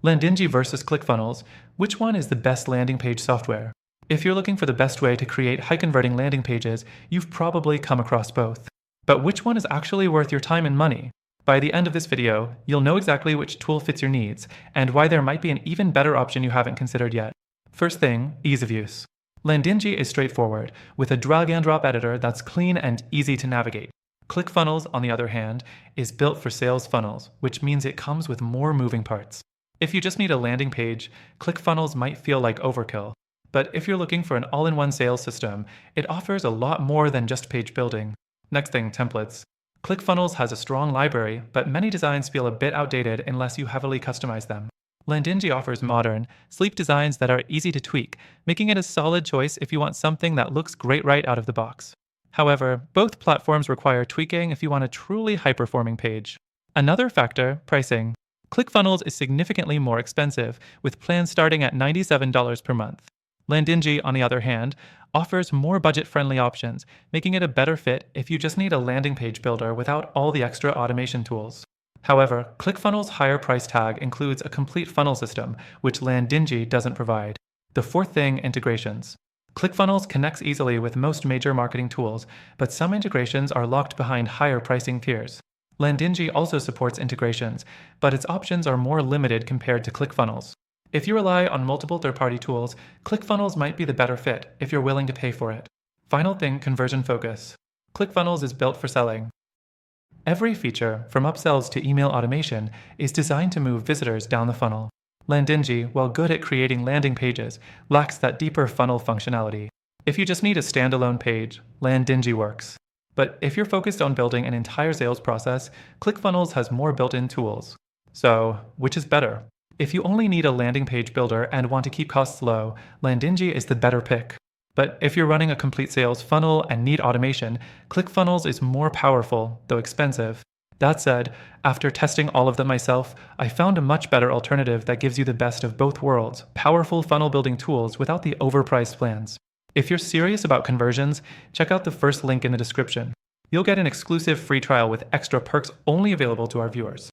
Landingi versus ClickFunnels. Which one is the best landing page software? If you're looking for the best way to create high-converting landing pages, you've probably come across both. But which one is actually worth your time and money? By the end of this video, you'll know exactly which tool fits your needs, and why there might be an even better option you haven't considered yet. First thing, ease of use. Landingi is straightforward, with a drag-and-drop editor that's clean and easy to navigate. ClickFunnels, on the other hand, is built for sales funnels, which means it comes with more moving parts. If you just need a landing page, ClickFunnels might feel like overkill. But if you're looking for an all-in-one sales system, it offers a lot more than just page building. Next thing, templates. ClickFunnels has a strong library, but many designs feel a bit outdated unless you heavily customize them. Landingi offers modern, sleek designs that are easy to tweak, making it a solid choice if you want something that looks great right out of the box. However, both platforms require tweaking if you want a truly high-performing page. Another factor, pricing. ClickFunnels is significantly more expensive, with plans starting at $97 per month. Landingi, on the other hand, offers more budget-friendly options, making it a better fit if you just need a landing page builder without all the extra automation tools. However, ClickFunnels' higher price tag includes a complete funnel system, which Landingi doesn't provide. The fourth thing, integrations. ClickFunnels connects easily with most major marketing tools, but some integrations are locked behind higher pricing tiers. Landingi also supports integrations, but its options are more limited compared to ClickFunnels. If you rely on multiple third-party tools, ClickFunnels might be the better fit if you're willing to pay for it. Final thing, conversion focus. ClickFunnels is built for selling. Every feature, from upsells to email automation, is designed to move visitors down the funnel. Landingi, while good at creating landing pages, lacks that deeper funnel functionality. If you just need a standalone page, Landingi works. But if you're focused on building an entire sales process, ClickFunnels has more built-in tools. So, which is better? If you only need a landing page builder and want to keep costs low, Landingi is the better pick. But if you're running a complete sales funnel and need automation, ClickFunnels is more powerful, though expensive. That said, after testing all of them myself, I found a much better alternative that gives you the best of both worlds, powerful funnel building tools without the overpriced plans. If you're serious about conversions, check out the first link in the description. You'll get an exclusive free trial with extra perks only available to our viewers.